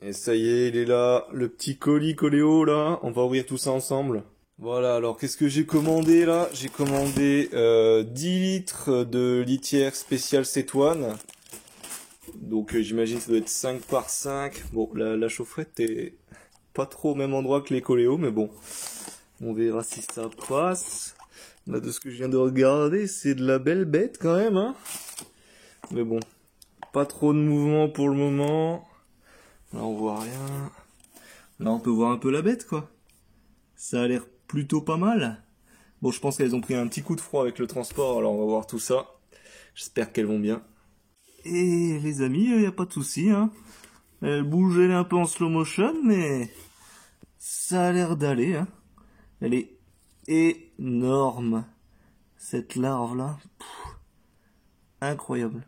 Et ça y est, il est là, le petit colis Coléo là, on va ouvrir tout ça ensemble. Voilà, alors qu'est-ce que j'ai commandé là? J'ai commandé 10 litres de litière spéciale Cétoine. Donc j'imagine que ça doit être 5 par 5. Bon, la chaufferette est pas trop au même endroit que les Coléo, mais bon, on verra si ça passe. Là, de ce que je viens de regarder, c'est de la belle bête quand même, hein. Mais bon, pas trop de mouvement pour le moment. Là, on voit rien. Là, on peut voir un peu la bête, quoi. Ça a l'air plutôt pas mal. Bon, je pense qu'elles ont pris un petit coup de froid avec le transport, alors on va voir tout ça. J'espère qu'elles vont bien. Et les amis, y a pas de souci, hein. Elle bouge, elle est un peu en slow motion, mais ça a l'air d'aller, hein. Elle est énorme, cette larve-là. Incroyable.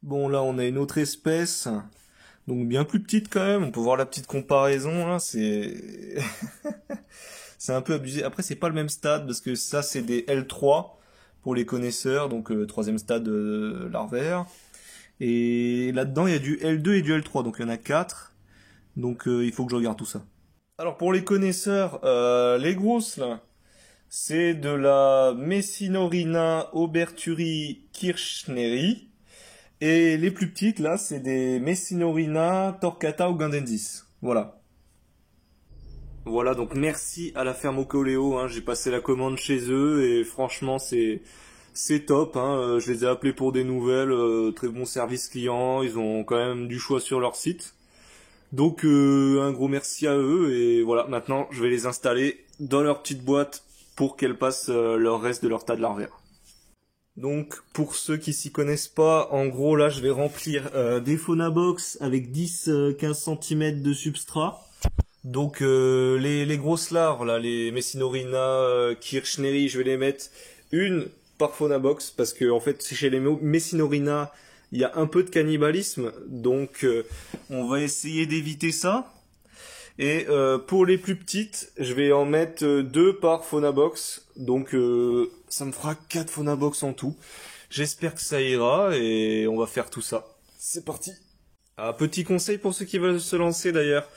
Bon, là, on a une autre espèce, donc bien plus petite quand même. On peut voir la petite comparaison, là, c'est... c'est un peu abusé. Après, c'est pas le même stade, parce que ça, c'est des L3 pour les connaisseurs, donc troisième stade larvaire. Et là-dedans, il y a du L2 et du L3, donc il y en a 4. Donc il faut que je regarde tout ça. Alors pour les connaisseurs, les grosses là, c'est de la Messinorina oberturi kirchneri. Et les plus petites là, c'est des Messinorina torquata ugandensis. Voilà. Voilà, donc merci à la ferme Ocoléo, hein, j'ai passé la commande chez eux et franchement c'est top, hein, je les ai appelés pour des nouvelles, très bon service client, ils ont quand même du choix sur leur site. Donc un gros merci à eux et voilà, maintenant je vais les installer dans leur petite boîte pour qu'elles passent leur reste de leur tas de larvaire. Donc pour ceux qui s'y connaissent pas, en gros là je vais remplir des Phonabox avec 10-15 cm de substrat. Donc les grosses larves, là, les Messinorina, Kirchneri, je vais les mettre une par Phonabox parce que en fait chez les Messinorina il y a un peu de cannibalisme, donc on va essayer d'éviter ça. Et pour les plus petites, je vais en mettre deux par Phonabox, donc ça me fera 4 Phonabox en tout. J'espère que ça ira et on va faire tout ça. C'est parti. Ah, petit conseil pour ceux qui veulent se lancer d'ailleurs.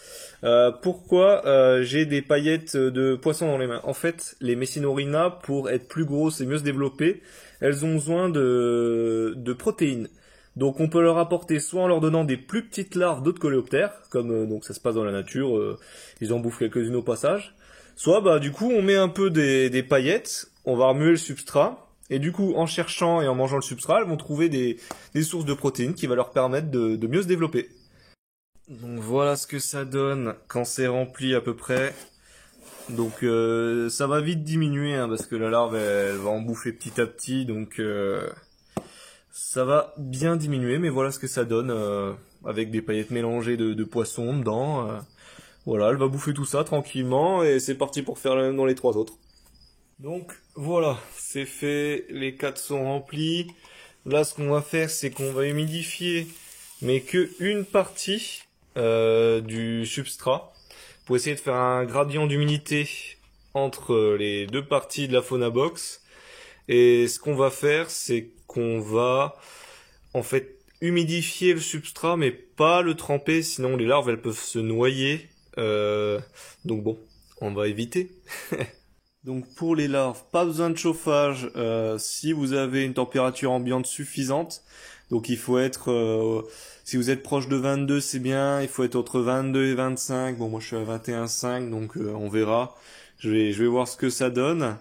Pourquoi j'ai des paillettes de poisson dans les mains? En fait, les Messinorina, pour être plus grosses et mieux se développer, elles ont besoin de protéines. Donc on peut leur apporter soit en leur donnant des plus petites larves d'autres coléoptères, comme donc ça se passe dans la nature, ils en bouffent quelques-unes au passage. Soit bah du coup on met un peu des paillettes, on va remuer le substrat, et du coup en cherchant et en mangeant le substrat, elles vont trouver des sources de protéines qui va leur permettre de mieux se développer. Donc voilà ce que ça donne quand c'est rempli à peu près. Donc ça va vite diminuer hein, parce que la larve elle va en bouffer petit à petit, donc ça va bien diminuer, mais voilà ce que ça donne avec des paillettes mélangées de poissons dedans. Voilà, elle va bouffer tout ça tranquillement et c'est parti pour faire le même dans les 3 autres. Donc voilà, c'est fait, les 4 sont remplis. Là ce qu'on va faire c'est qu'on va humidifier mais que une partie du substrat pour essayer de faire un gradient d'humidité entre les deux parties de la Phonabox. Et ce qu'on va faire, c'est qu'on va en fait humidifier le substrat, mais pas le tremper, sinon les larves elles peuvent se noyer. Donc bon, on va éviter. Donc pour les larves, pas besoin de chauffage si vous avez une température ambiante suffisante. Donc il faut être, si vous êtes proche de 22 c'est bien, il faut être entre 22 et 25. Bon moi je suis à 21,5 donc on verra. Je vais voir ce que ça donne.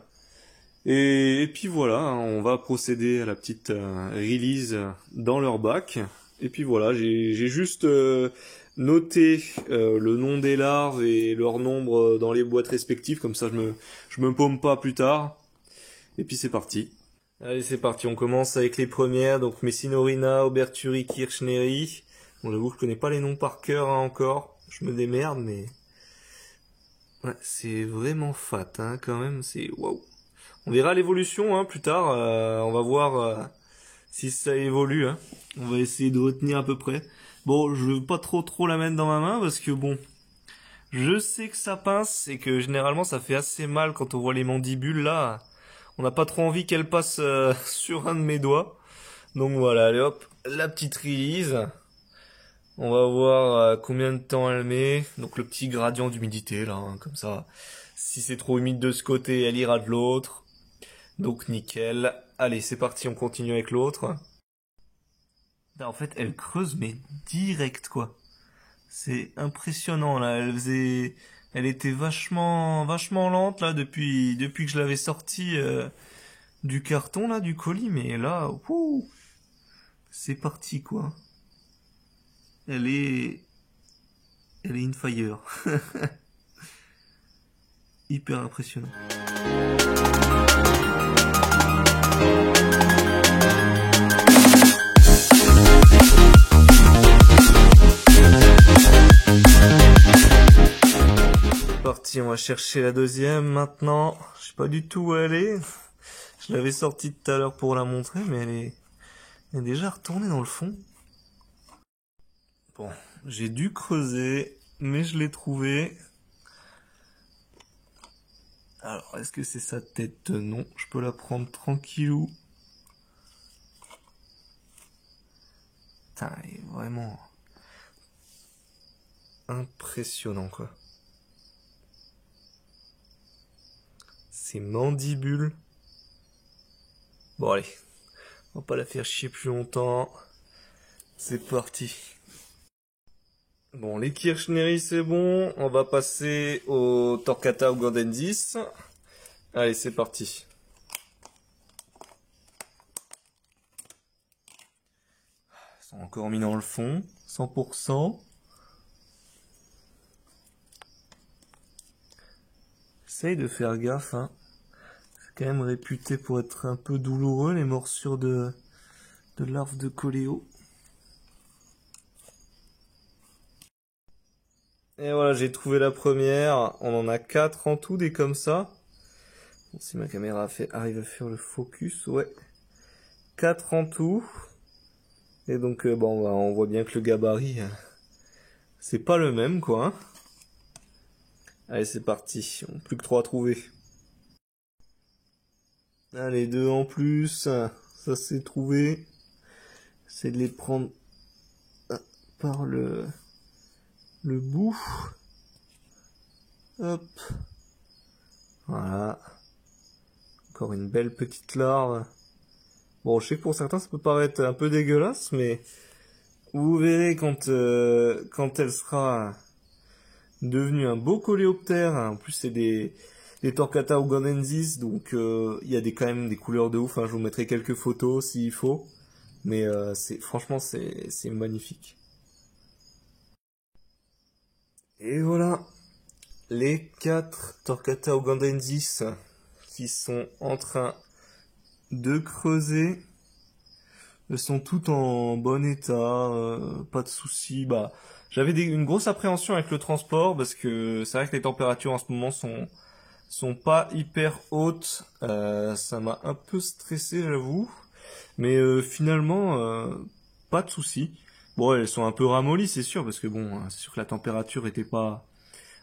Et puis voilà, hein, on va procéder à la petite release dans leur bac. Et puis voilà, j'ai juste noté le nom des larves et leur nombre dans les boîtes respectives, comme ça je me paume pas plus tard. Et puis c'est parti. Allez, c'est parti, on commence avec les premières, donc Messinorina, Oberturi, Kirchneri. Bon, j'avoue que je connais pas les noms par cœur hein, encore, je me démerde, mais... Ouais, c'est vraiment fat, hein, quand même, c'est... Waouh. On verra l'évolution hein, plus tard, on va voir si ça évolue. Hein. On va essayer de retenir à peu près. Bon, je veux pas trop la mettre dans ma main parce que bon, Je sais que ça pince et que généralement ça fait assez mal quand on voit les mandibules là. On n'a pas trop envie qu'elles passent sur un de mes doigts. Donc voilà, allez hop, la petite release. On va voir combien de temps elle met. Donc le petit gradient d'humidité là, hein, comme ça. Si c'est trop humide de ce côté, elle ira de l'autre. Donc nickel. Allez, c'est parti, on continue avec l'autre. En fait, elle creuse mais direct quoi. C'est impressionnant là. Elle était vachement lente là depuis que je l'avais sortie du carton là, du colis. Mais là, wouh, c'est parti quoi. Elle est in fire. Hyper impressionnant. Parti, on va chercher la deuxième maintenant. Je sais pas du tout où elle est. Je l'avais sortie tout à l'heure pour la montrer, mais elle est déjà retournée dans le fond. Bon, j'ai dû creuser, mais je l'ai trouvée. Alors, est-ce que c'est sa tête? Non, je peux la prendre tranquillou. Putain, elle est vraiment impressionnant quoi. Ces mandibules. Bon allez, on va pas la faire chier plus longtemps. C'est parti. Bon, les Kirchnery c'est bon. On va passer au Torquata ugandensis. Allez, c'est parti. Ils sont encore mis dans le fond, 100%. Essaye de faire gaffe, hein. C'est quand même réputé pour être un peu douloureux, les morsures de larves de coléo. Et voilà, j'ai trouvé la première. On en a 4 en tout, des comme ça. Bon, si ma caméra arrive à faire le focus, ouais. 4 en tout. Et donc, bon, on voit bien que le gabarit, c'est pas le même, quoi. Hein. Allez, c'est parti. Plus que 3 à trouver. Allez, 2 en plus. Ça c'est trouvé. C'est de les prendre par le bout. Hop. Voilà. Encore une belle petite larve. Bon, je sais que pour certains ça peut paraître un peu dégueulasse, mais vous verrez quand elle sera devenue un beau coléoptère. En plus, c'est des Torquata ugandensis, donc il y a quand même des couleurs de ouf. Hein. Je vous mettrai quelques photos s'il faut, mais franchement c'est magnifique. Et voilà, les 4 Torquata ugandensis qui sont en train de creuser. Elles sont toutes en bon état, pas de soucis. Bah, j'avais une grosse appréhension avec le transport parce que c'est vrai que les températures en ce moment sont pas hyper hautes. Ça m'a un peu stressé, j'avoue. Mais finalement, pas de soucis. Bon, elles sont un peu ramollies, c'est sûr, parce que bon, c'est sûr que la température était pas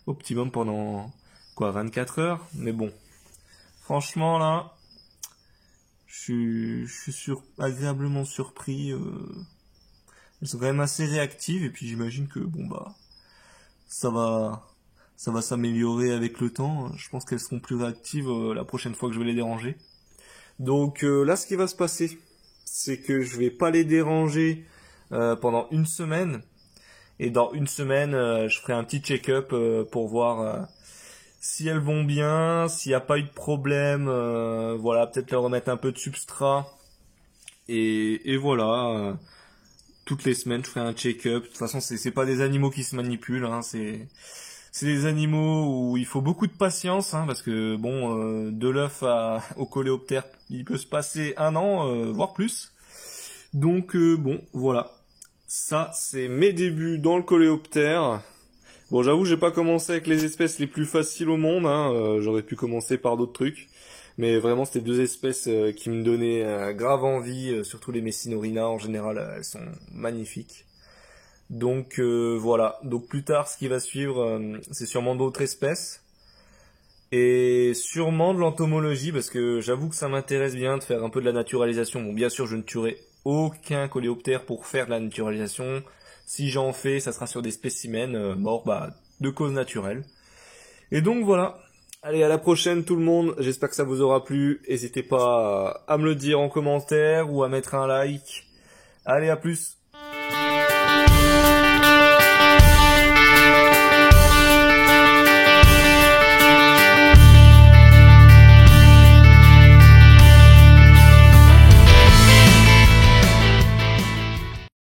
optimum pendant quoi 24 heures. Mais bon, franchement là, je suis agréablement surpris. Elles sont quand même assez réactives et puis j'imagine que bon bah ça va s'améliorer avec le temps. Je pense qu'elles seront plus réactives la prochaine fois que je vais les déranger. Donc là, ce qui va se passer, c'est que je vais pas les déranger pendant une semaine. Et dans une semaine, je ferai un petit check-up pour voir si elles vont bien, s'il n'y a pas eu de problème. Voilà, peut-être leur remettre un peu de substrat. Et voilà, toutes les semaines, je ferai un check-up. De toute façon, c'est pas des animaux qui se manipulent, hein, c'est des animaux où il faut beaucoup de patience, hein, parce que bon, de l'œuf au coléoptère, il peut se passer 1 an, voire plus. Donc bon, voilà. Ça, c'est mes débuts dans le coléoptère. Bon, j'avoue, j'ai pas commencé avec les espèces les plus faciles au monde, hein. J'aurais pu commencer par d'autres trucs. Mais vraiment, c'était 2 espèces qui me donnaient grave envie, surtout les Messinorina, en général, elles sont magnifiques. Donc voilà, donc plus tard ce qui va suivre, c'est sûrement d'autres espèces. Et sûrement de l'entomologie, parce que j'avoue que ça m'intéresse bien de faire un peu de la naturalisation. Bon, bien sûr, je ne tuerai aucun coléoptère pour faire de la naturalisation. Si j'en fais, ça sera sur des spécimens morts de cause naturelle. Et donc voilà. Allez, à la prochaine tout le monde. J'espère que ça vous aura plu. N'hésitez pas à me le dire en commentaire ou à mettre un like. Allez, à plus.